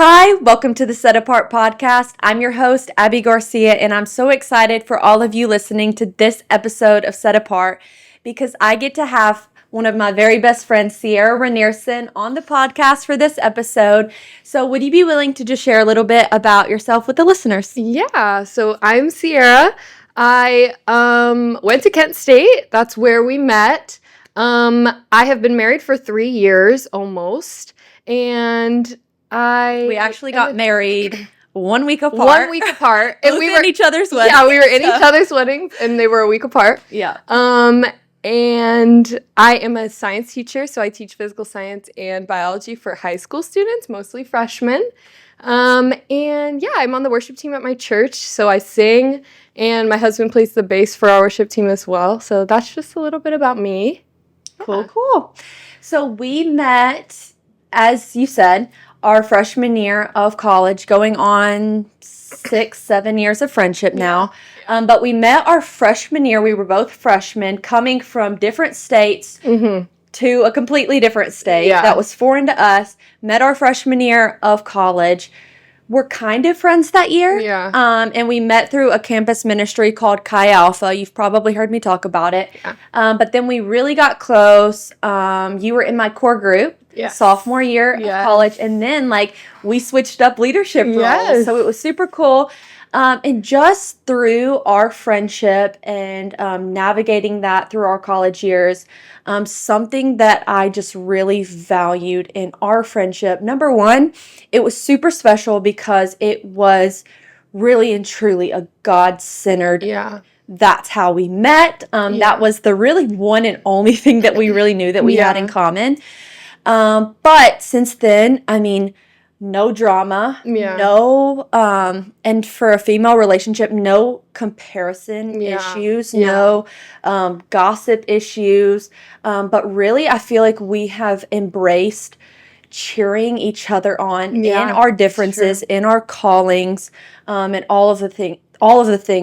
Hi, welcome to the Set Apart podcast. I'm your host, Abby Garcia, and I'm so excited for all of you listening to this episode of Set Apart because I get to have one of my very best friends, Searra Rinearson, on the podcast for this episode. So would you be willing to just share a little bit about yourself with the listeners? Yeah, so I'm Searra. I went to Kent State. That's where we met. I have been married for 3 years almost, and We actually got married 1 week apart. 1 week apart. And we were in each other's weddings. Yeah, we were in each other's weddings, and they were a week apart. Yeah. And I am a science teacher, so I teach physical science and biology for high school students, mostly freshmen. And yeah, I'm on the worship team at my church, so I sing, and my husband plays the bass for our worship team as well. So that's just a little bit about me. Cool. So we met, as you said, our freshman year of college, going on 6-7 years of friendship now. But we met our freshman year. We were both freshmen coming from different states to a completely different state that was foreign to us. Met our freshman year of college. We're kind of friends that year. And we met through a campus ministry called Chi Alpha. You've probably heard me talk about it. But then we really got close. You were in my core group. Sophomore year of college, and then we switched up leadership roles, so it was super cool. And just through our friendship and navigating that through our college years, something that I just really valued in our friendship, number one, it was super special because it was really and truly a God-centered. That's how we met. That was the really one and only thing that we really knew that we had in common. But since then, no drama, no, and for a female relationship, no comparison issues, no gossip issues. But really, I feel like we have embraced cheering each other on in our differences, in our callings, and all of the things.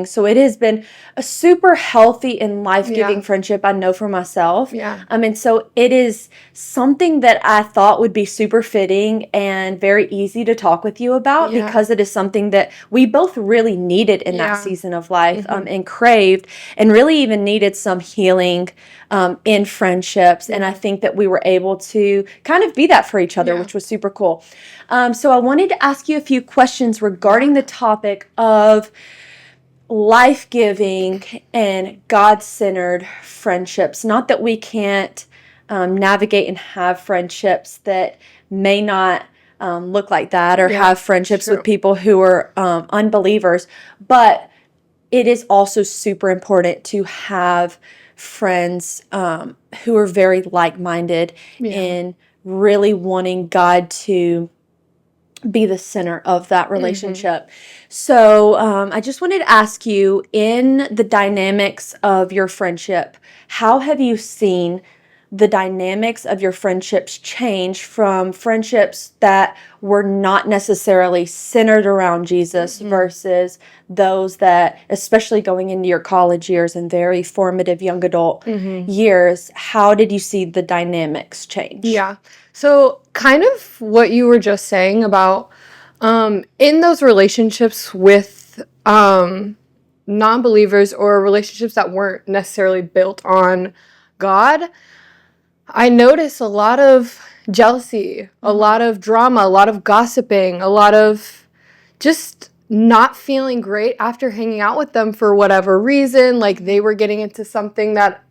So it has been a super healthy and life-giving friendship, I know for myself. And so it is something that I thought would be super fitting and very easy to talk with you about because it is something that we both really needed in that season of life and craved, and really even needed some healing in friendships. And I think that we were able to kind of be that for each other, which was super cool. So I wanted to ask you a few questions regarding the topic of life-giving and God-centered friendships. Not that we can't navigate and have friendships that may not look like that, or have friendships with people who are unbelievers, but it is also super important to have friends who are very like-minded in really wanting God to be the center of that relationship. So I just wanted to ask you, in the dynamics of your friendship, how have you seen the dynamics of your friendships change from friendships that were not necessarily centered around Jesus versus those that, especially going into your college years and very formative young adult years, how did you see the dynamics change? So kind of what you were just saying about in those relationships with non-believers, or relationships that weren't necessarily built on God, I noticed a lot of jealousy, a lot of drama, a lot of gossiping, a lot of just not feeling great after hanging out with them for whatever reason. Like they were getting into something that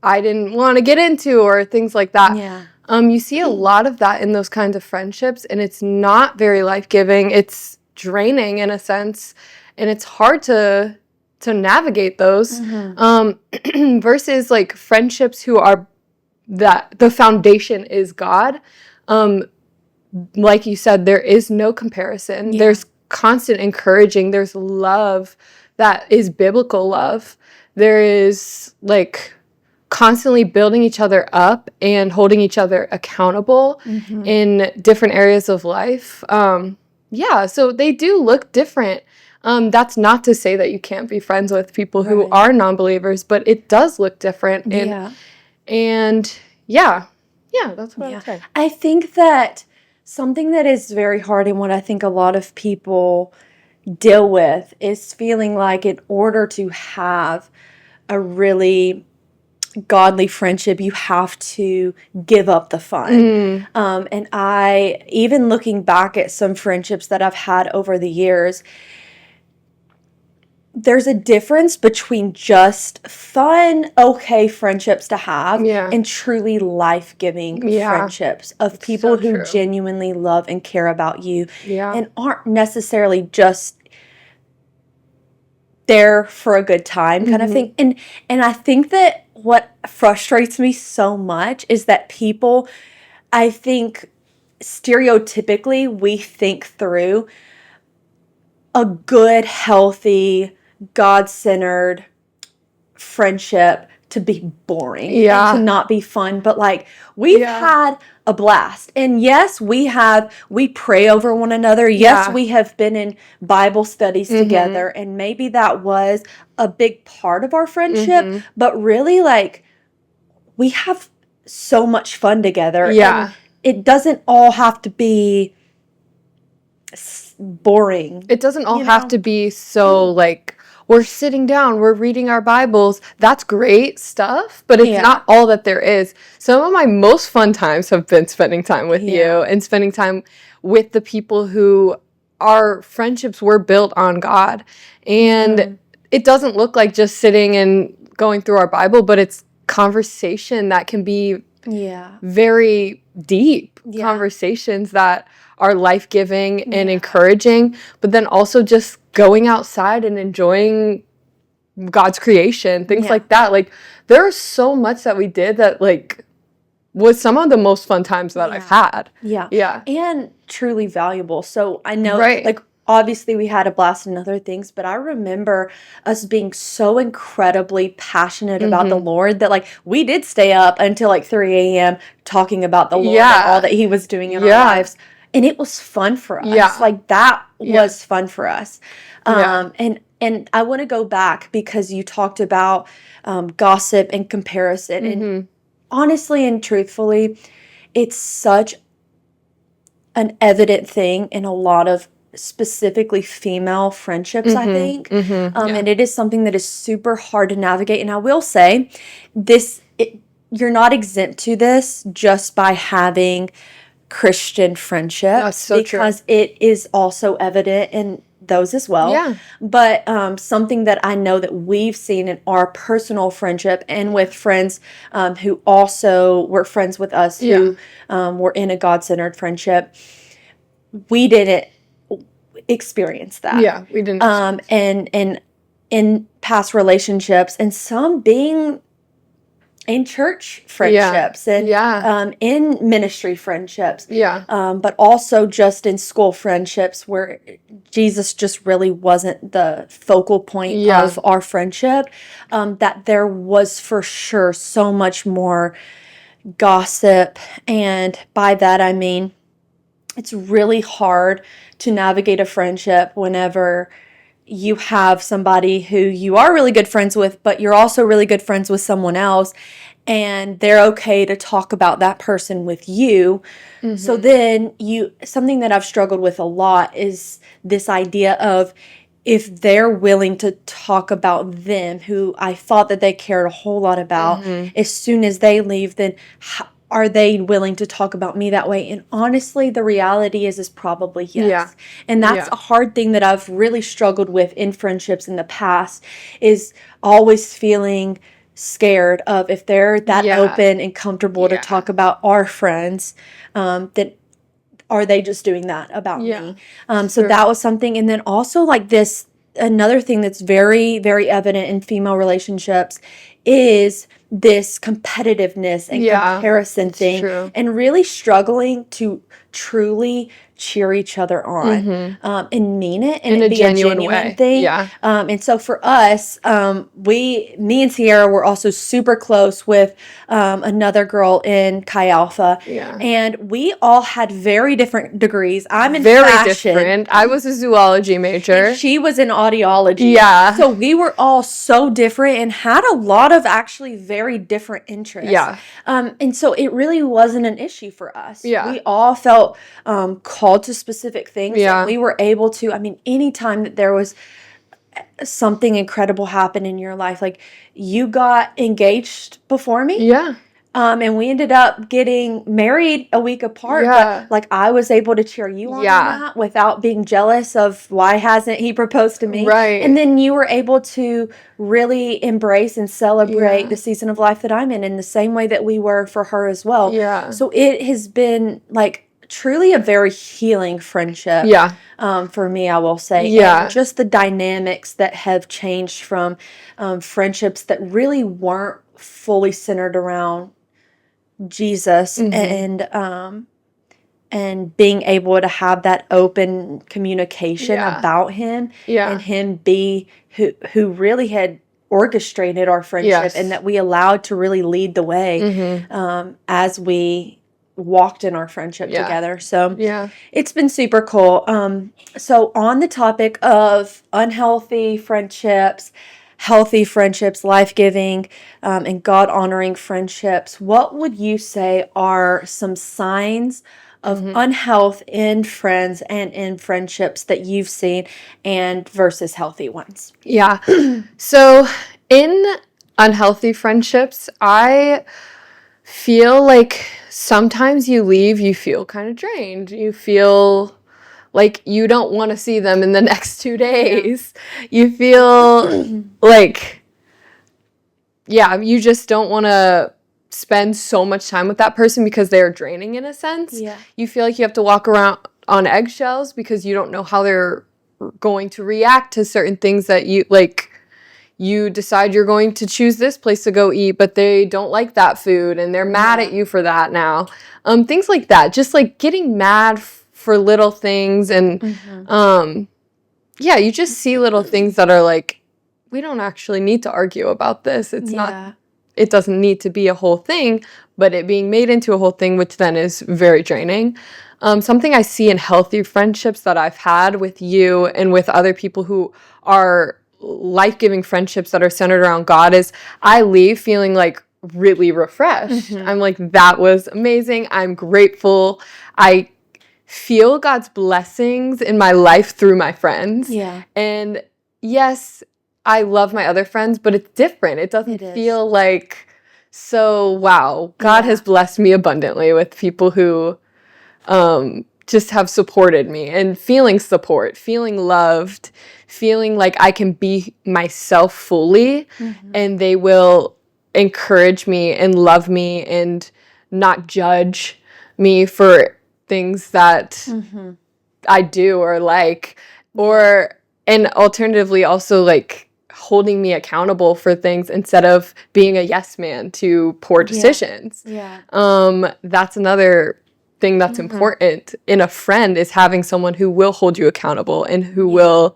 I didn't want to get into, or things like that. You see a lot of that in those kinds of friendships, and it's not very life-giving. It's draining in a sense, and it's hard to navigate those. Versus like friendships who are that the foundation is God. Like you said, there is no comparison. There's constant encouraging. There's love that is biblical love. There is constantly building each other up and holding each other accountable in different areas of life. So they do look different. That's not to say that you can't be friends with people who are non-believers, but it does look different. And that's what I would say. I think that Something that is very hard and what I think a lot of people deal with is feeling like in order to have a really godly friendship, you have to give up the fun. And I, even looking back at some friendships that I've had over the years, there's a difference between just fun, okay friendships to have and truly life-giving friendships of people who genuinely love and care about you and aren't necessarily just there for a good time kind of thing. And I think that what frustrates me so much is that people, I think stereotypically, we think through a good, healthy, God-centered friendship to be boring and to not be fun. But like, we've had a blast. And yes, we pray over one another. Yes, we have been in Bible studies together. And maybe that was a big part of our friendship. But really, like, we have so much fun together. And it doesn't all have to be boring. It doesn't all have to be so, like, we're sitting down, we're reading our Bibles. That's great stuff, but it's not all that there is. Some of my most fun times have been spending time with you and spending time with the people who our friendships were built on God. And it doesn't look like just sitting and going through our Bible, but it's conversation that can be very deep conversations that are life-giving and encouraging, but then also just going outside and enjoying God's creation, things like that. Like, there's so much that we did that, like, was some of the most fun times that I've had. And truly valuable. So I know, like, obviously we had a blast and other things, but I remember us being so incredibly passionate about the Lord that, like, we did stay up until like 3 a.m. talking about the Lord and all that he was doing in our lives. And it was fun for us. Like, that was fun for us. And I want to go back because you talked about gossip and comparison. And honestly and truthfully, it's such an evident thing in a lot of specifically female friendships, I think. And it is something that is super hard to navigate. And I will say you're not exempt to this just by having Christian friendships, because it is also evident in those as well. But something that I know that we've seen in our personal friendship and with friends who also were friends with us who were in a God-centered friendship, we didn't experience that. We didn't. And in past relationships, and some being in church friendships and in ministry friendships, but also just in school friendships where Jesus just really wasn't the focal point of our friendship, that there was for sure so much more gossip. And by that I mean it's really hard to navigate a friendship whenever you have somebody who you are really good friends with, but you're also really good friends with someone else, and they're okay to talk about that person with you. So then something that I've struggled with a lot is this idea of, if they're willing to talk about them, who I thought that they cared a whole lot about, as soon as they leave, then are they willing to talk about me that way? And honestly, the reality is probably yes. And that's a hard thing that I've really struggled with in friendships in the past, is always feeling scared of, if they're that open and comfortable to talk about our friends, then are they just doing that about me? So that was something. And then also, like, another thing that's very, very evident in female relationships is this competitiveness and comparison thing, and really struggling to truly cheer each other on, and mean it, and In it a be genuine a genuine way. thing. Yeah. And so for us, me and Sierra were also super close with another girl in Chi Alpha, Yeah. and we all had very different degrees. I'm in Very fashion. different. I was a zoology major. She was in audiology. Yeah. So we were all so different and had a lot of actually very different interests. Yeah. And so it really wasn't an issue for us. Yeah. We all felt called to specific things. Yeah. And we were able to, anytime that there was something incredible happen in your life, like you got engaged before me. Yeah. And we ended up getting married a week apart, Yeah. but like I was able to cheer you on in that without being jealous of why hasn't he proposed to me. Right. And then you were able to really embrace and celebrate the season of life that I'm in the same way that we were for her as well. Yeah. So it has been like truly a very healing friendship. Yeah. For me, I will say. Yeah. And just the dynamics that have changed from friendships that really weren't fully centered around Jesus, and being able to have that open communication about him, and him be who really had orchestrated our friendship, and that we allowed to really lead the way as we walked in our friendship together. So it's been super cool. So on the topic of unhealthy friendships, healthy friendships, life-giving, and God-honoring friendships, what would you say are some signs of unhealth in friends and in friendships that you've seen, and versus healthy ones? Yeah. So in unhealthy friendships, I feel like sometimes you leave, you feel kind of drained. You feel like you don't want to see them in the next 2 days. You feel like, you just don't want to spend so much time with that person because they're draining in a sense. Yeah. You feel like you have to walk around on eggshells because you don't know how they're going to react to certain things that you decide you're going to choose this place to go eat, but they don't like that food and they're mad at you for that now. Things like that. Just like getting mad for little things, and you just see little things that are like, we don't actually need to argue about this. It's not, it doesn't need to be a whole thing, but it being made into a whole thing, which then is very draining. Something I see in healthy friendships that I've had with you and with other people who are life-giving friendships that are centered around God is I leave feeling like really refreshed. I'm like, that was amazing. I'm grateful. I feel God's blessings in my life through my friends. Yeah. And yes, I love my other friends, but it's different. It doesn't feel like, so wow, God has blessed me abundantly with people who just have supported me, and feeling support, feeling loved, feeling like I can be myself fully, and they will encourage me and love me and not judge me for things that I do or like, and alternatively also like holding me accountable for things instead of being a yes man to poor decisions. That's another thing that's important in a friend, is having someone who will hold you accountable and who will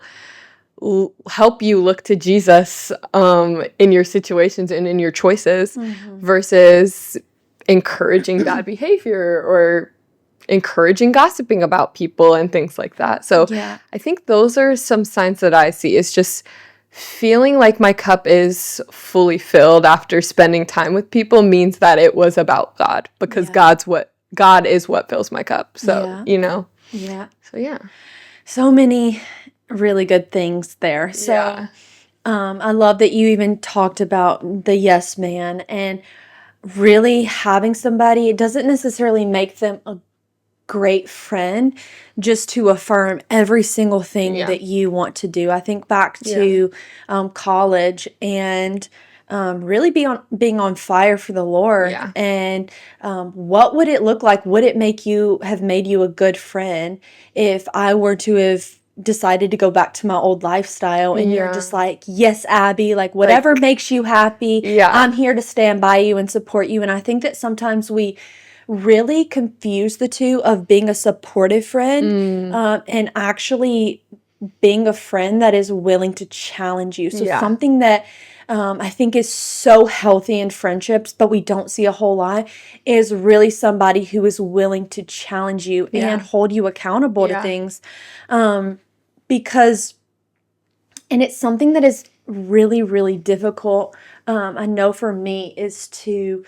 help you look to Jesus in your situations and in your choices, versus encouraging bad behavior or encouraging gossiping about people and things like that. So I think those are some signs that I see, is just feeling like my cup is fully filled after spending time with people means that it was about God, because God is what fills my cup. So, So many really good things there. So I love that you even talked about the yes man, and really having somebody, it doesn't necessarily make them a great friend just to affirm every single thing that you want to do. I think back to college, and really being on fire for the Lord, and what would it look like? Would it have made you a good friend if I were to have decided to go back to my old lifestyle, and you're just like, yes, Abby, like whatever makes you happy, I'm here to stand by you and support you. And I think that sometimes we really confuse the two of being a supportive friend and actually being a friend that is willing to challenge you. So Yeah. something that I think is so healthy in friendships, but we don't see a whole lot, is really somebody who is willing to challenge you and hold you accountable to things. Because, and it's something that is really, really difficult. I know for me is to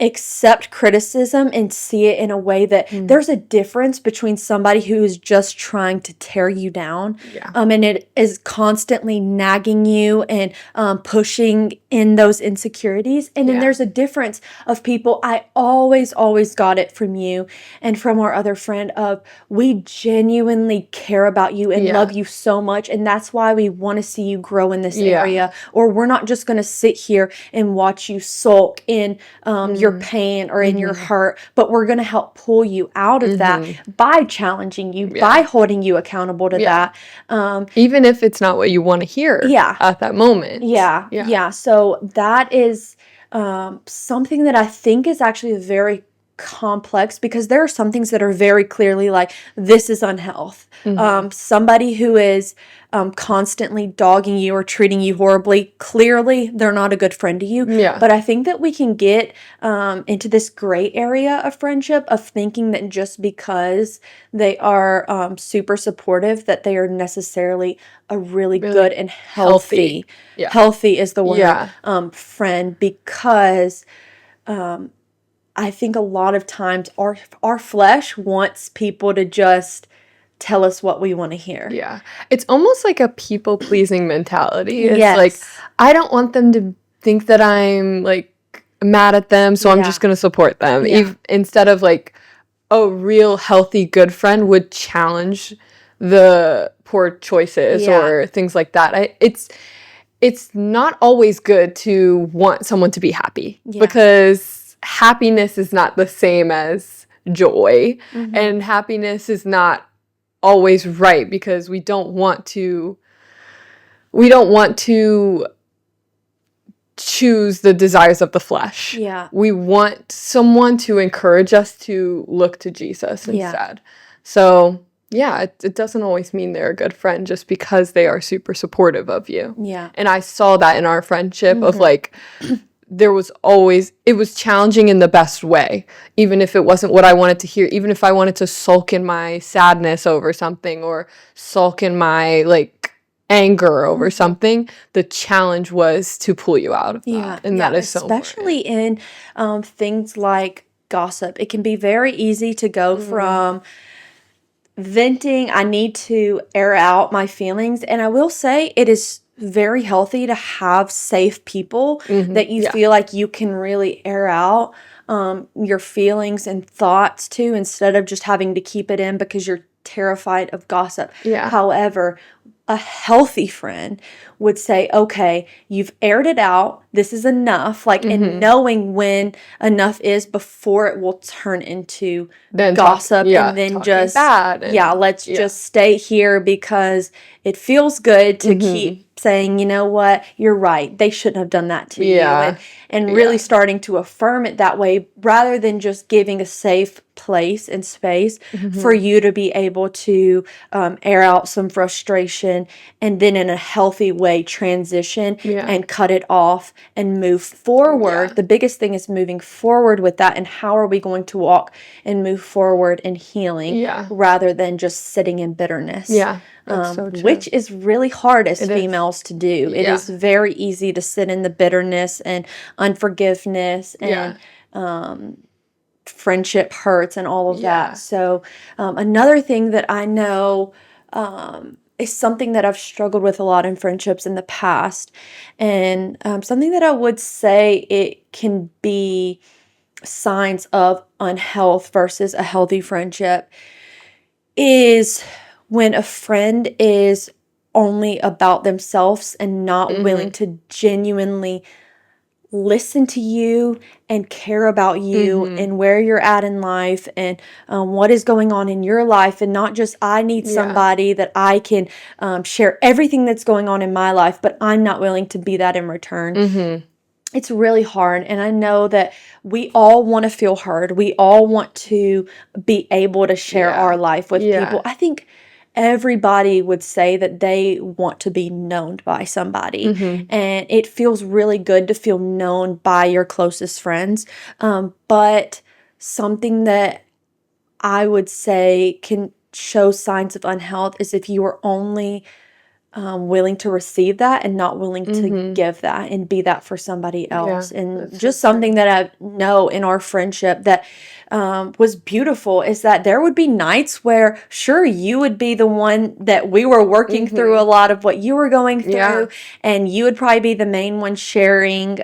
accept criticism and see it in a way that there's a difference between somebody who is just trying to tear you down and it is constantly nagging you and pushing in those insecurities, and then there's a difference of people. I always got it from you and from our other friend of, we genuinely care about you and love you so much, and that's why we want to see you grow in this area, or we're not just going to sit here and watch you sulk in your pain or in your hurt, but we're going to help pull you out of that by challenging you, by holding you accountable to that. Even if it's not what you want to hear at that moment. Yeah. So that is something that I think is actually very complex, because there are some things that are very clearly like, this is unhealth. Somebody who is constantly dogging you or treating you horribly, clearly they're not a good friend to you. But I think that we can get into this gray area of friendship of thinking that just because they are super supportive, that they are necessarily a really good and healthy is the word, friend, because I think a lot of times our flesh wants people to just tell us what we want to hear. Yeah. It's almost like a people-pleasing mentality. It's like, I don't want them to think that I'm like mad at them, so I'm just going to support them. Instead of like a real healthy good friend would challenge the poor choices or things like that. It's not always good to want someone to be happy because happiness is not the same as joy, and happiness is not always right, because we don't want to choose the desires of the flesh. We want someone to encourage us to look to Jesus instead. So it doesn't always mean they're a good friend just because they are super supportive of you. And I saw that in our friendship of like, it was challenging in the best way, even if it wasn't what I wanted to hear, even if I wanted to sulk in my sadness over something or sulk in my like anger over something, the challenge was to pull you out of that. And that is so especially in things like gossip. It can be very easy to go from venting, I need to air out my feelings, and I will say it is very healthy to have safe people that you feel like you can really air out your feelings and thoughts to, instead of just having to keep it in because you're terrified of gossip. However, a healthy friend would say, okay, you've aired it out, this is enough, like, and knowing when enough is before it will turn into gossip and then just let's just stay here because it feels good to keep saying, you know what, you're right, they shouldn't have done that to you, and really starting to affirm it that way, rather than just giving a safe place and space for you to be able to air out some frustration, and then in a healthy way transition and cut it off and move forward. The biggest thing is moving forward with that, and how are we going to walk and move forward in healing rather than just sitting in bitterness. So which is really hard as females to do. It is very easy to sit in the bitterness and unforgiveness and friendship hurts and all of that. So another thing that I know is something that I've struggled with a lot in friendships in the past, and something that I would say it can be signs of unhealth versus a healthy friendship, is when a friend is only about themselves and not willing to genuinely listen to you and care about you and where you're at in life and what is going on in your life, and not just, I need somebody that I can share everything that's going on in my life, but I'm not willing to be that in return. it's really hard. And I know that we all want to feel heard. We all want to be able to share Yeah. our life with Yeah. people. I think everybody would say that they want to be known by somebody. And it feels really good to feel known by your closest friends. But something that I would say can show signs of unhealth is if you are only willing to receive that and not willing to give that and be that for somebody else. And that's just so true. something that I know in our friendship that was beautiful is that there would be nights where, sure, you would be the one that we were working through a lot of what you were going through, Yeah. and you would probably be the main one sharing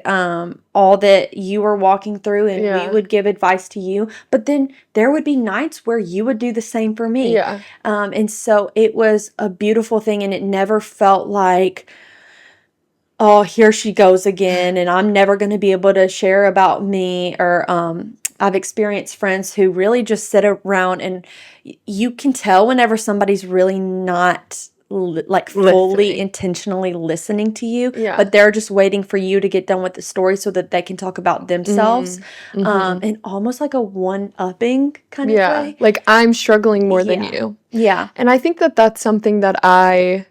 all that you were walking through, and Yeah. we would give advice to you. But then there would be nights where you would do the same for me. Yeah. And so it was a beautiful thing, and it never felt like, oh, here she goes again, and I'm never going to be able to share about me. Or I've experienced friends who really just sit around, and you can tell whenever somebody's really not like fully Listening. intentionally listening to you, Yeah. but they're just waiting for you to get done with the story so that they can talk about themselves, and almost like a one-upping kind of Yeah. way. Like, I'm struggling more than Yeah. you. Yeah. And I think that that's something that I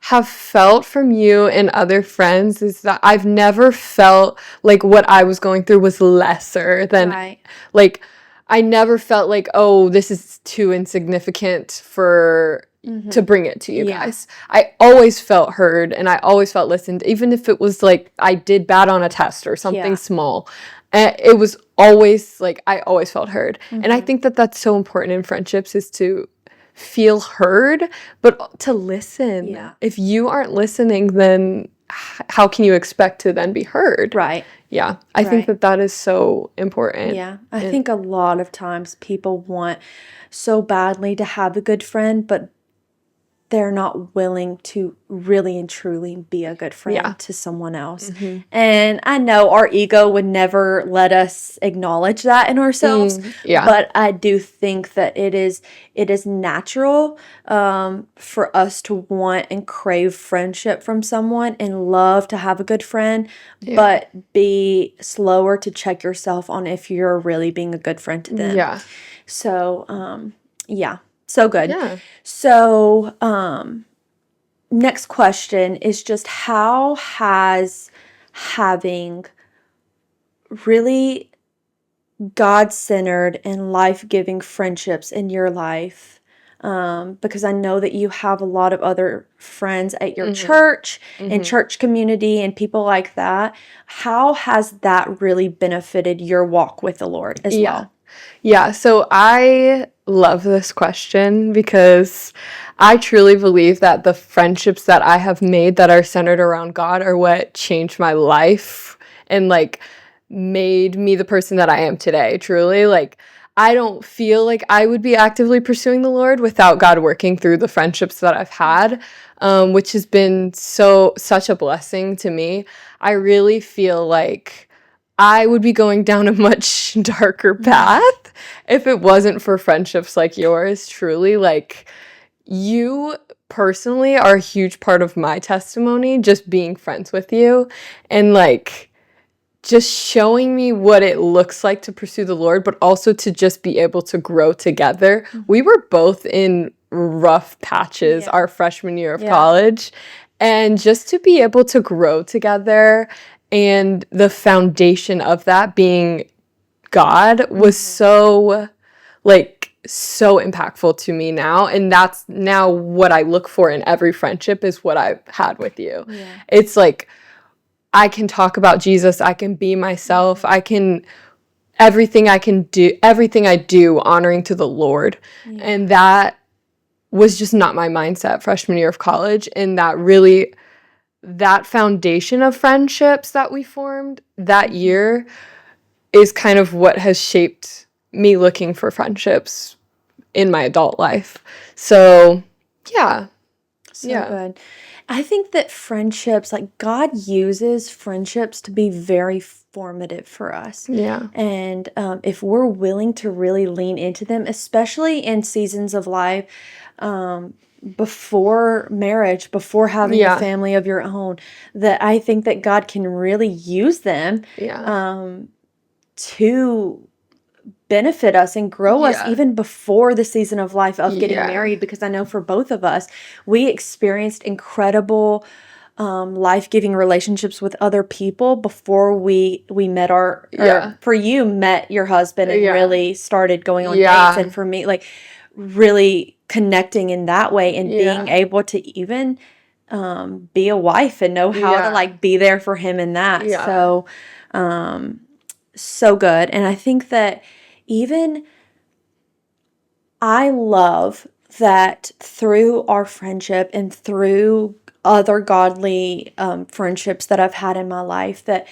have felt from you and other friends, is that I've never felt like what I was going through was lesser than, Right. like, I never felt like, oh, this is too insignificant for to bring it to you Yeah. guys. I always felt heard, and I always felt listened, even if it was like I did bad on a test or something Yeah. small. It was always like I always felt heard. And I think that that's so important in friendships, is to feel heard, but to listen. Yeah. If you aren't listening, then how can you expect to then be heard? Right. Yeah. I think that that is so important. Yeah. I think a lot of times people want so badly to have a good friend, but they're not willing to really and truly be a good friend Yeah. to someone else. And I know our ego would never let us acknowledge that in ourselves, Yeah. but I do think that it is natural for us to want and crave friendship from someone and love to have a good friend, but be slower to check yourself on if you're really being a good friend to them. Yeah. So, yeah. So good. Yeah. So, next question is just, how has having really God-centered and life-giving friendships in your life, because I know that you have a lot of other friends at your church and church community and people like that. How has that really benefited your walk with the Lord as well? Yeah, so I love this question because I truly believe that the friendships that I have made that are centered around God are what changed my life and like made me the person that I am today, truly. Like, I don't feel like I would be actively pursuing the Lord without God working through the friendships that I've had, which has been such a blessing to me. I really feel like I would be going down a much darker path if it wasn't for friendships like yours, truly. Like, you personally are a huge part of my testimony, just being friends with you and like just showing me what it looks like to pursue the Lord, but also to just be able to grow together. We were both in rough patches our freshman year of college, and just to be able to grow together, and the foundation of that being God was so impactful to me now. And that's now what I look for in every friendship, is what I've had with you. It's like, I can talk about Jesus, I can be myself, everything I do honoring to the Lord. And that was just not my mindset freshman year of college. And that foundation of friendships that we formed that year is kind of what has shaped me looking for friendships in my adult life. So, yeah. So good. I think that friendships, like, God uses friendships to be very formative for us. Yeah. And if we're willing to really lean into them, especially in seasons of life before marriage, before having a family of your own, that I think that God can really use them to benefit us and grow us even before the season of life of getting married, because I know for both of us, we experienced incredible life-giving relationships with other people before we met for you met your husband and really started going on dates, and for me, like, really connecting in that way and being able to even be a wife and know how to like be there for him in that. So so good. And I think that even I love that through our friendship and through other godly friendships that I've had in my life, that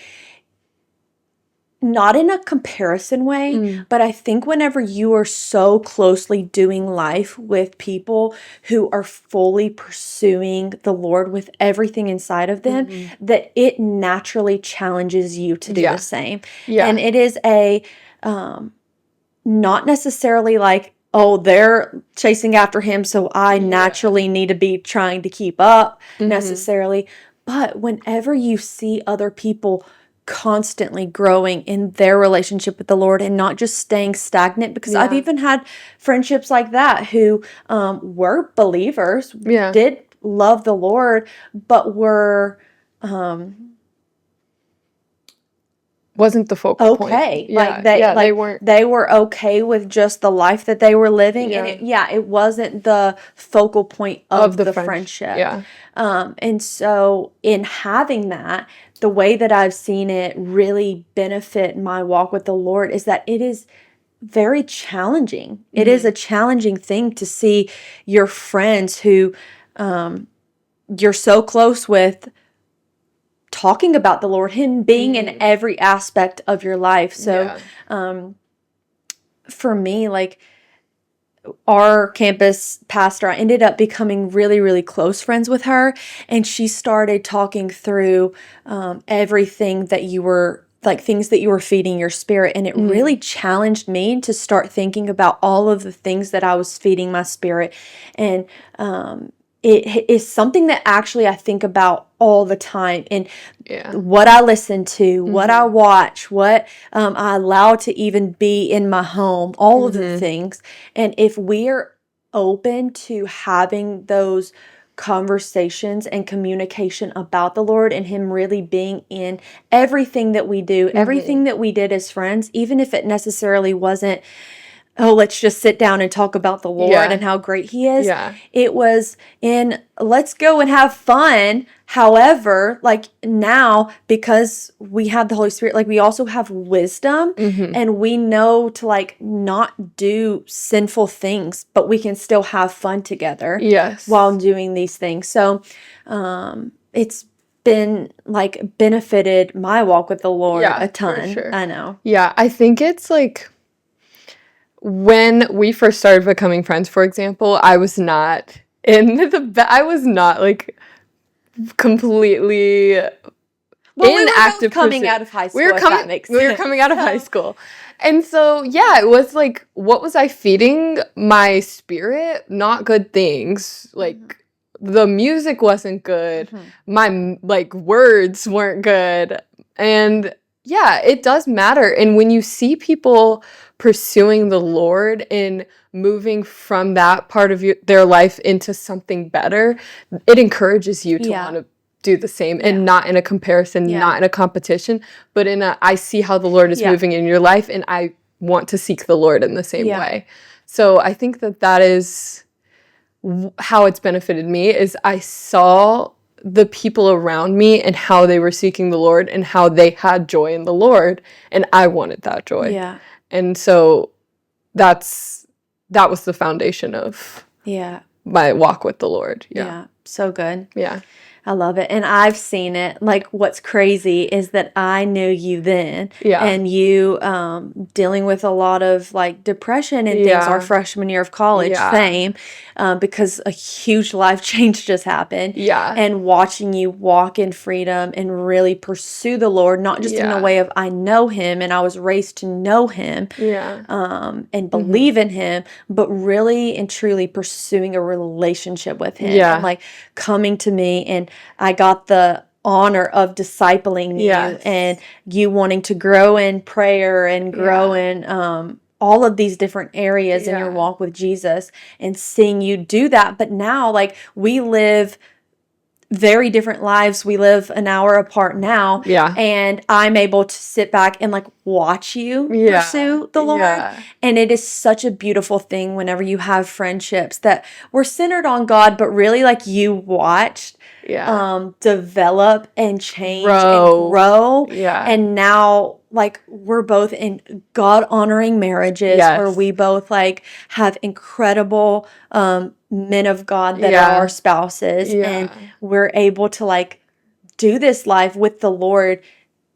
not in a comparison way, but I think whenever you are so closely doing life with people who are fully pursuing the Lord with everything inside of them, that it naturally challenges you to do the same. And it is a not necessarily like, oh, they're chasing after him, so I naturally need to be trying to keep up necessarily. But whenever you see other people constantly growing in their relationship with the Lord and not just staying stagnant, because I've even had friendships like that who were believers, did love the Lord, but were wasn't the focal point. Like they weren't. They were okay with just the life that they were living, and it wasn't the focal point of the friendship. And so in having that, the way that I've seen it really benefit my walk with the Lord is that it is very challenging. It is a challenging thing to see your friends who you're so close with talking about the Lord, him being in every aspect of your life. So for me, like, our campus pastor, I ended up becoming really, really close friends with her, and she started talking through everything that you were, like, things that you were feeding your spirit, and it really challenged me to start thinking about all of the things that I was feeding my spirit. And it is something that actually I think about all the time, and what I listen to, what I watch, what I allow to even be in my home, all of the things. And if we're open to having those conversations and communication about the Lord and him really being in everything that we do, everything that we did as friends, even if it necessarily wasn't, oh, let's just sit down and talk about the Lord and how great he is. It was in, let's go and have fun. However, like, now, because we have the Holy Spirit, like, we also have wisdom, and we know to, like, not do sinful things, but we can still have fun together while doing these things. So it's been, like, benefited my walk with the Lord a ton. For sure. I know. Yeah, I think it's like, when we first started becoming friends, for example, I was not I was not, like, completely we were both coming out of high school. We were coming out of high school. And so, it was like, what was I feeding my spirit? Not good things. Like, the music wasn't good. My, like, words weren't good. And it does matter. And when you see people pursuing the Lord and moving from that part of their life into something better, it encourages you to want to do the same, and not in a comparison, not in a competition, but in I see how the Lord is moving in your life, and I want to seek the Lord in the same way. So I think that is how it's benefited me, is I saw the people around me and how they were seeking the Lord and how they had joy in the Lord, and I wanted that joy. And so that was the foundation of my walk with the Lord. So good. I love it. And I've seen it. Like, what's crazy is that I knew you then. Yeah. And you dealing with a lot of like depression and things our freshman year of college, same, because a huge life change just happened. Yeah. And watching you walk in freedom and really pursue the Lord, not just in a way of I know him and I was raised to know him and believe in him, but really and truly pursuing a relationship with him. And like coming to me, and I got the honor of discipling you and you wanting to grow in prayer and grow in all of these different areas in your walk with Jesus, and seeing you do that. But now, like, we live very different lives. We live an hour apart now. Yeah. And I'm able to sit back and like watch you pursue the Lord. Yeah. And it is such a beautiful thing whenever you have friendships that were centered on God, but really like you watched develop and change and grow. Yeah. And now like we're both in God honoring marriages where we both like have incredible men of God that are our spouses, and we're able to like do this life with the Lord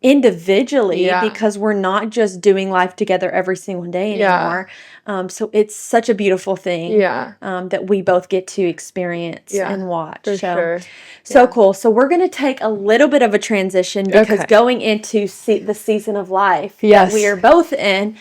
individually because we're not just doing life together every single day anymore. So it's such a beautiful thing that we both get to experience and watch. So cool. So we're going to take a little bit of a transition because going into the season of life that we are both in,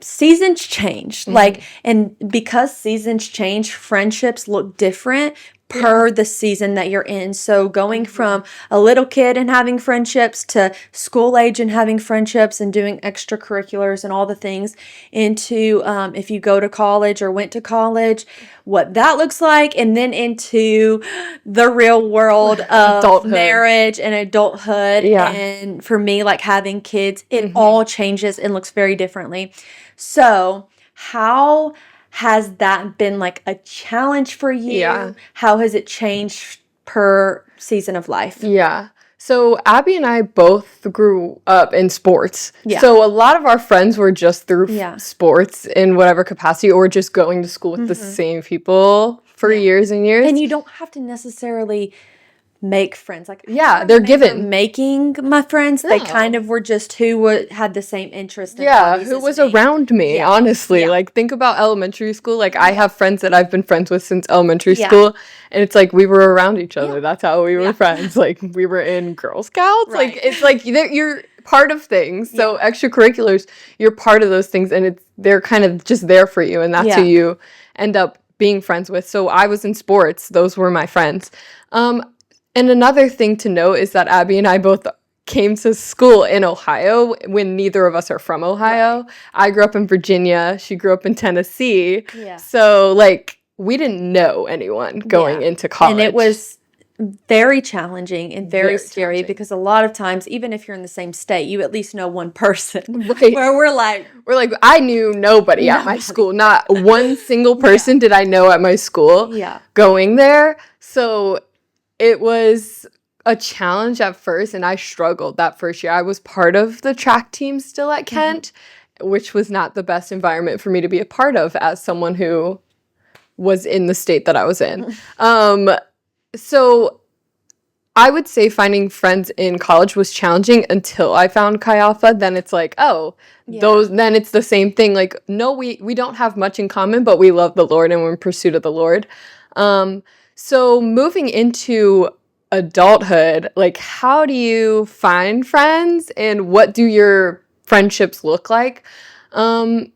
seasons change. Like, and because seasons change, friendships look different per the season that you're in. So going from a little kid and having friendships to school age and having friendships and doing extracurriculars and all the things into if you go to college or went to college, what that looks like, and then into the real world of adulthood. Marriage and adulthood. And for me, like having kids, it all changes and looks very differently. So how has that been like a challenge for you? How has it changed per season of life? So Abby and I both grew up in sports. So a lot of our friends were just through sports in whatever capacity, or just going to school with the same people for years and years. And you don't have to necessarily make friends. Like, they're given. Making my friends, they kind of were just who had the same interest. Who was around me, honestly. Like, think about elementary school. Like, I have friends that I've been friends with since elementary school, and it's like we were around each other. That's how we were friends. Like, we were in Girl Scouts. Right. Like, it's like you're part of things. So extracurriculars, you're part of those things, and they're kind of just there for you, and that's who you end up being friends with. So I was in sports. Those were my friends. And another thing to note is that Abby and I both came to school in Ohio when neither of us are from Ohio. Right. I grew up in Virginia. She grew up in Tennessee. So, like, we didn't know anyone going into college. And it was very challenging and very scary because a lot of times, even if you're in the same state, you at least know one person. Right. Where we're like, I knew nobody at my school. Not one single person did I know at my school going there. So it was a challenge at first, and I struggled that first year. I was part of the track team still at Kent, which was not the best environment for me to be a part of as someone who was in the state that I was in. So I would say finding friends in college was challenging until I found Chi Alpha. Then it's like, then it's the same thing. Like, no, we don't have much in common, but we love the Lord and we're in pursuit of the Lord. So moving into adulthood, like, how do you find friends and what do your friendships look like? And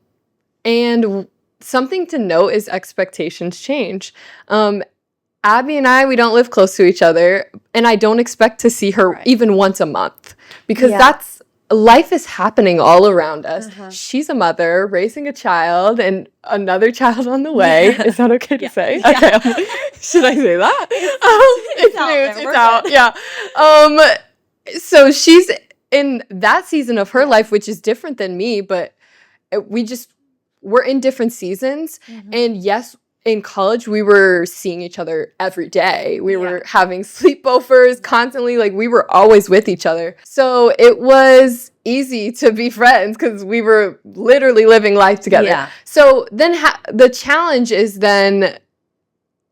something to note is expectations change. Abby and I, we don't live close to each other, and I don't expect to see her even once a month because life is happening all around us. She's a mother raising a child and another child on the way. Is that okay to say? Okay. Should I say that? It's out. So she's in that season of her life, which is different than me, but we're in different seasons. And yes, in college, we were seeing each other every day. We were having sleepovers constantly. Like, we were always with each other. So it was easy to be friends because we were literally living life together. So then the challenge is then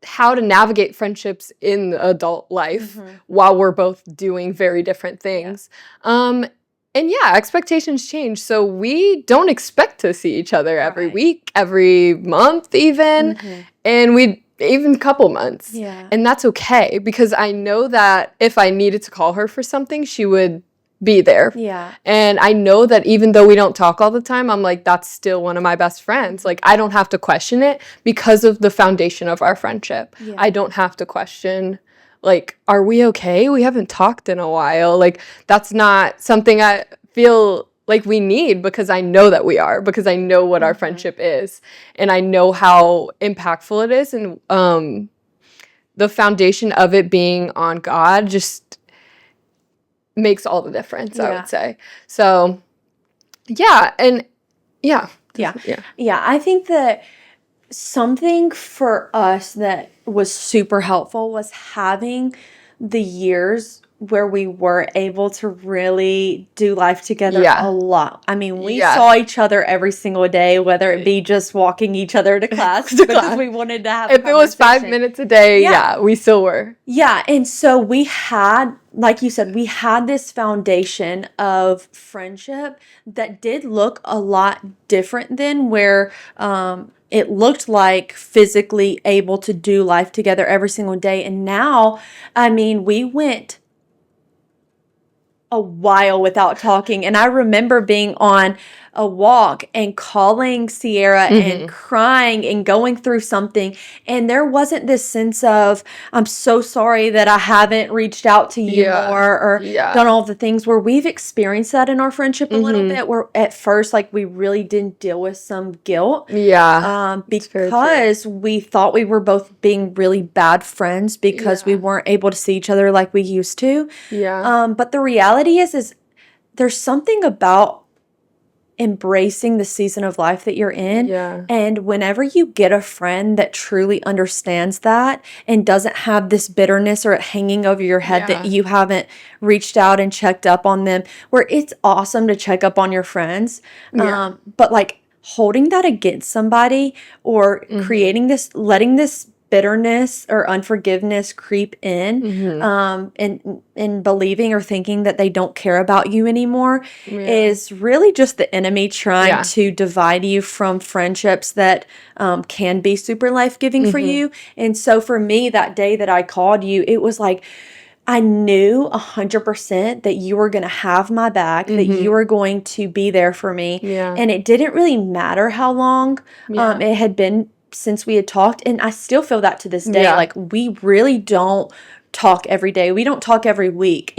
how to navigate friendships in adult life while we're both doing very different things. And yeah, expectations change. So we don't expect to see each other every week, every month even, and we even couple months. Yeah. And that's okay, because I know that if I needed to call her for something, she would be there. Yeah. And I know that even though we don't talk all the time, I'm like, that's still one of my best friends. Like, I don't have to question it because of the foundation of our friendship. Yeah. I don't have to question, like, are we okay? We haven't talked in a while. Like, that's not something I feel like we need, because I know that we are, because I know what our friendship is, and I know how impactful it is. And the foundation of it being on God just makes all the difference, I would say. So, yeah, and yeah. I think that something for us that was super helpful was having the years where we were able to really do life together a lot. I mean, we saw each other every single day, whether it be just walking each other to class because we wanted to have if it was 5 minutes a day, we still were. Yeah, and so we had, like you said, we had this foundation of friendship that did look a lot different than where it looked like physically able to do life together every single day. And now, I mean, we went a while without talking. And I remember being on a walk and calling Searra and crying and going through something. And there wasn't this sense of, I'm so sorry that I haven't reached out to you more or done all the things, where we've experienced that in our friendship a little bit, where at first, like, we really didn't deal with some guilt. Because we thought we were both being really bad friends because we weren't able to see each other like we used to. But the reality is there's something about embracing the season of life that you're in. And whenever you get a friend that truly understands that and doesn't have this bitterness or it hanging over your head that you haven't reached out and checked up on them, where it's awesome to check up on your friends. But like holding that against somebody or creating this, letting this bitterness or unforgiveness creep in, and believing or thinking that they don't care about you anymore is really just the enemy trying to divide you from friendships that can be super life-giving for you. And so for me, that day that I called you, it was like, I knew 100% that you were going to have my back, that you were going to be there for me. And it didn't really matter how long it had been since we had talked. And I still feel that to this day. Like, we really don't talk every day. We don't talk every week.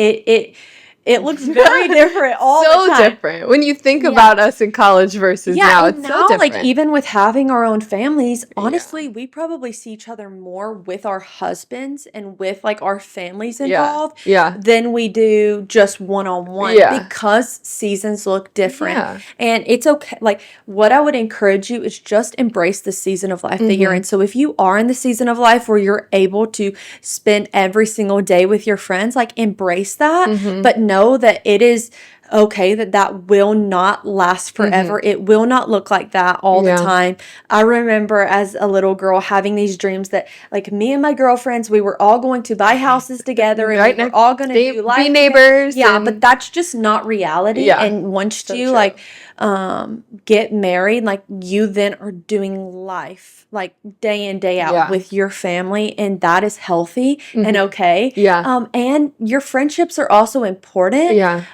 It looks very different all the time. So different when you think about us in college versus now. It's so different. Like, even with having our own families, honestly, we probably see each other more with our husbands and with like our families involved than we do just one-on-one, because seasons look different. And it's okay. Like, what I would encourage you is just embrace the season of life that you're in. So if you are in the season of life where you're able to spend every single day with your friends, like, embrace that, but know that it is okay, that will not last forever. It will not look like that all the time. I remember as a little girl having these dreams that, like, me and my girlfriends, we were all going to buy houses together and we were all going to do life. Be neighbors. But that's just not reality. And once you like get married, like, you then are doing life like day in, day out with your family, and that is healthy and okay. And your friendships are also important.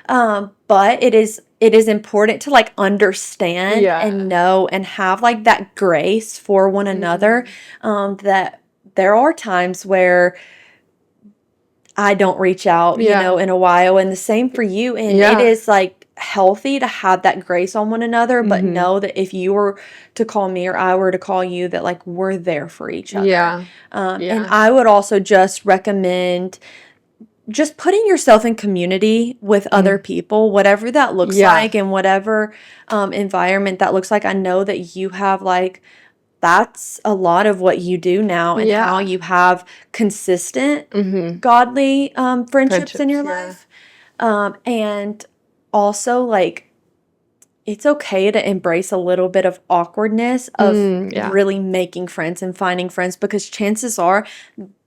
But it is important to like understand and know and have like that grace for one another. That there are times where I don't reach out, you know, in a while, and the same for you. And it is like healthy to have that grace on one another, but know that if you were to call me or I were to call you, that like we're there for each other. And I would also just recommend just putting yourself in community with other people, whatever that looks like, and whatever environment that looks like. I know that you have like, that's a lot of what you do now, and how you have consistent godly friendships in your life. And also, like, it's okay to embrace a little bit of awkwardness of Yeah. really making friends and finding friends, because chances are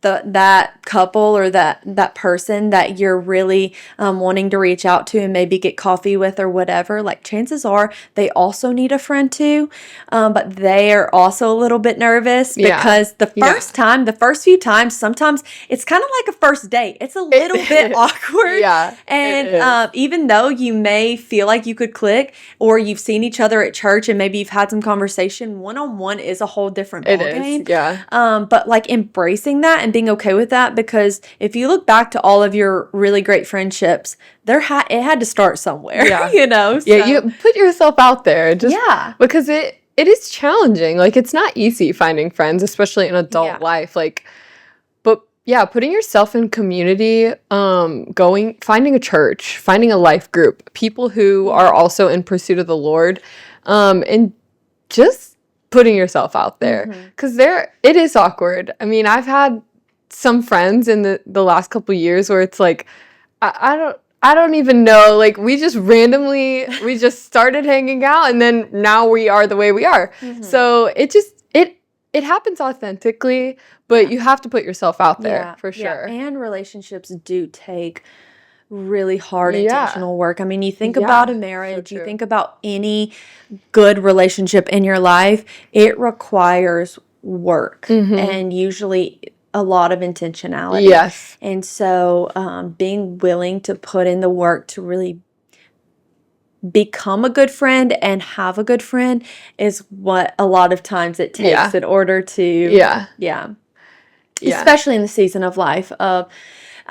that couple or that person that you're really wanting to reach out to and maybe get coffee with or whatever, like chances are they also need a friend too, but they are also a little bit nervous because the first few times, sometimes it's kind of like a first date. It's a little bit awkward. Yeah. And even though you may feel like you could click, or you've seen each other at church and maybe you've had some conversation, one-on-one is a whole different ballgame. Yeah. But like embracing that and being okay with that, because if you look back to all of your really great friendships, it had to start somewhere. Yeah. You know? Yeah, you put yourself out there. Because it is challenging. Like, it's not easy finding friends, especially in adult life. Like, but yeah, putting yourself in community, finding a church, finding a life group, people who are also in pursuit of the Lord, and just putting yourself out there. Because it is awkward. I mean, I've had some friends in the last couple of years where it's like, I don't even know, like, we just started hanging out, and then now we are the way we are. So it happens authentically, but you have to put yourself out there for sure. And relationships do take really hard intentional work. I mean, you think about a marriage, you think about any good relationship in your life, it requires work and usually a lot of intentionality. Yes. And so being willing to put in the work to really become a good friend and have a good friend is what a lot of times it takes in order to especially in the season of life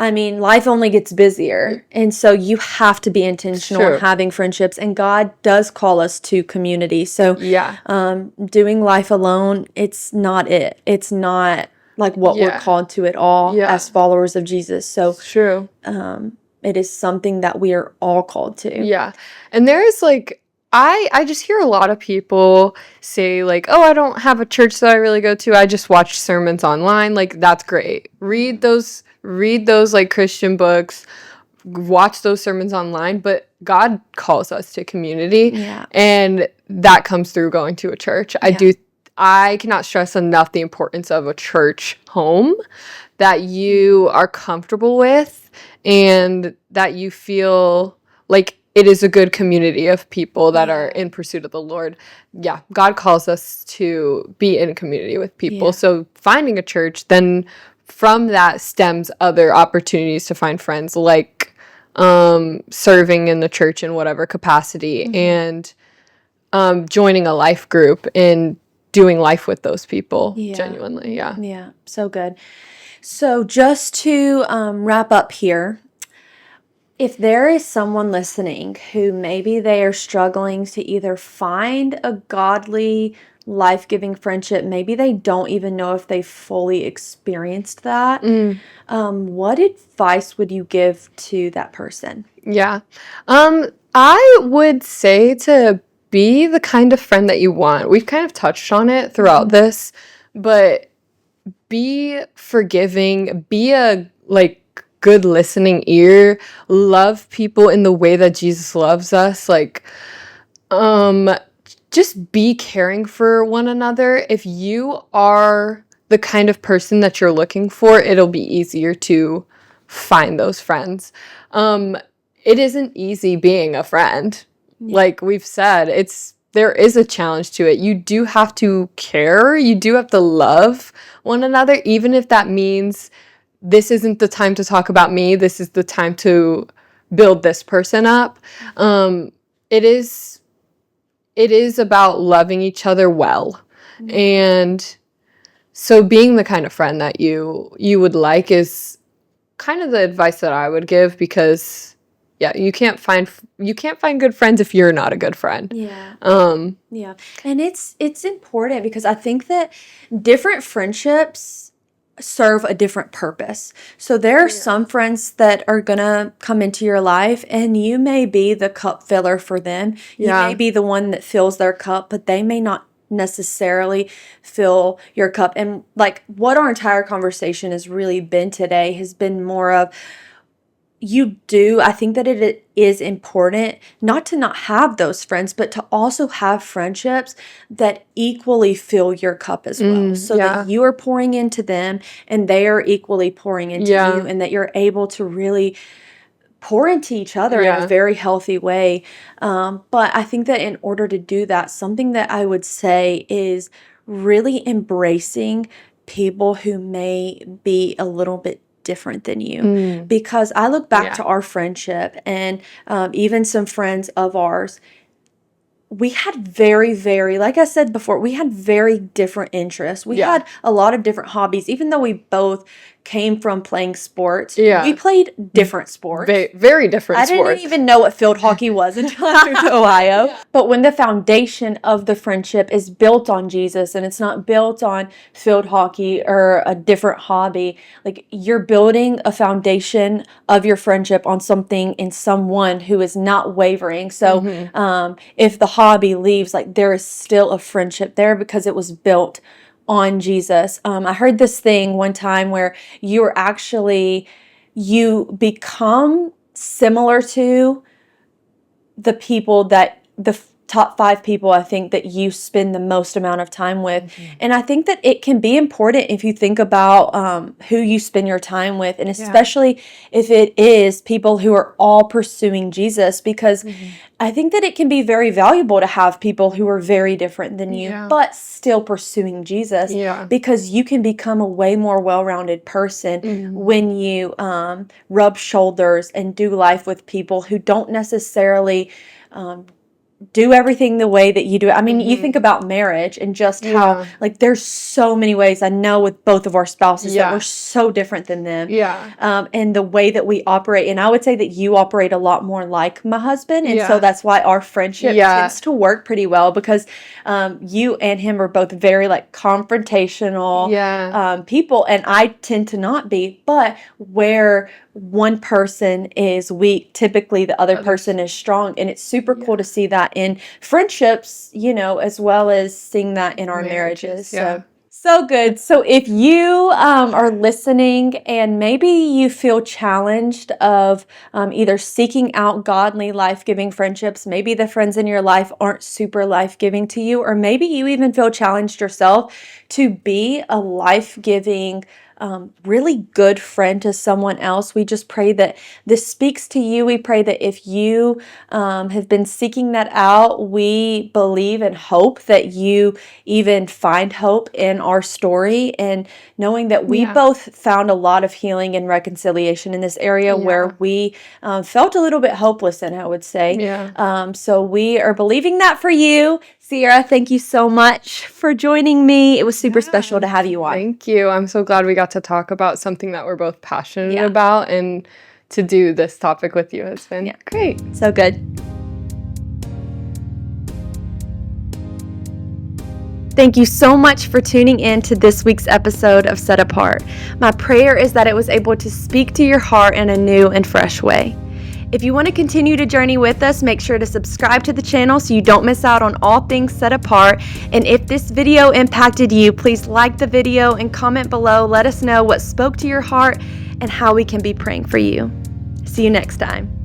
I mean, life only gets busier, and so you have to be intentional in having friendships, and God does call us to community. So doing life alone, it's not like what we're called to at all as followers of Jesus. So true. It is something that we are all called to. Yeah. And there's like, I just hear a lot of people say like, oh, I don't have a church that I really go to. I just watch sermons online. Like, that's great. Read those like Christian books, watch those sermons online, but God calls us to community. Yeah. And that comes through going to a church. I cannot stress enough the importance of a church home that you are comfortable with and that you feel like it is a good community of people that are in pursuit of the Lord. Yeah, God calls us to be in a community with people. Yeah. So finding a church, then from that stems other opportunities to find friends, like serving in the church in whatever capacity, and joining a life group and doing life with those people genuinely. Yeah, so good. So just to wrap up here, if there is someone listening who maybe they are struggling to either find a godly, life-giving friendship, maybe they don't even know if they fully experienced that, what advice would you give to that person? Yeah. I would say to be the kind of friend that you want. We've kind of touched on it throughout this, but be forgiving, be a good listening ear, love people in the way that Jesus loves us. Like, just be caring for one another. If you are the kind of person that you're looking for, it'll be easier to find those friends. It isn't easy being a friend. Yeah. Like we've said, there is a challenge to it. You do have to care. You do have to love one another, even if that means this isn't the time to talk about me. This is the time to build this person up. It is about loving each other well. Mm-hmm. And so being the kind of friend that you would like is kind of the advice that I would give, because you can't find good friends if you're not a good friend. Yeah. Yeah. And it's important, because I think that different friendships serve a different purpose. So there are some friends that are going to come into your life and you may be the cup filler for them. You may be the one that fills their cup, but they may not necessarily fill your cup. And like what our entire conversation has really been today has been more of, I think that it is important not to not have those friends, but to also have friendships that equally fill your cup as well. So that you are pouring into them and they are equally pouring into you, and that you're able to really pour into each other in a very healthy way. But I think that in order to do that, something that I would say is really embracing people who may be a little bit different than you. Because I look back to our friendship and even some friends of ours. We had very, like I said before, we had very different interests. We had a lot of different hobbies, even though we both came from playing sports. We played different sports. Very different sports. I didn't even know what field hockey was until I moved to Ohio. But when the foundation of the friendship is built on Jesus and it's not built on field hockey or a different hobby, like you're building a foundation of your friendship on something and someone who is not wavering. So if the hobby leaves, like there is still a friendship there because it was built on Jesus. I heard this thing one time where you become similar to the people that top 5 people I think that you spend the most amount of time with. And I think that it can be important if you think about who you spend your time with, and especially if it is people who are all pursuing Jesus, because I think that it can be very valuable to have people who are very different than you, but still pursuing Jesus, because you can become a way more well-rounded person when you rub shoulders and do life with people who don't necessarily do everything the way that you do it. I mean, you think about marriage and just how, like, there's so many ways I know with both of our spouses that we're so different than them. And the way that we operate. And I would say that you operate a lot more like my husband. And so that's why our friendship tends to work pretty well, because you and him are both very, like, confrontational people. And I tend to not be. But where one person is weak, typically the other person is strong. And it's super cool to see that in friendships, you know, as well as seeing that in our marriages. So good. So if you are listening and maybe you feel challenged of either seeking out godly, life-giving friendships, maybe the friends in your life aren't super life-giving to you, or maybe you even feel challenged yourself to be a life-giving, really good friend to someone else, we just pray that this speaks to you. We pray that if you have been seeking that out, we believe and hope that you even find hope in our story, and knowing that we both found a lot of healing and reconciliation in this area where we felt a little bit hopeless in, I would say. So we are believing that for you. Searra, thank you so much for joining me. It was super special to have you on. Thank you. I'm so glad we got to talk about something that we're both passionate about, and to do this topic with you has been great. So good. Thank you so much for tuning in to this week's episode of Set Apart. My prayer is that it was able to speak to your heart in a new and fresh way. If you want to continue to journey with us, make sure to subscribe to the channel so you don't miss out on all things Set Apart. And if this video impacted you, please like the video and comment below. Let us know what spoke to your heart and how we can be praying for you. See you next time.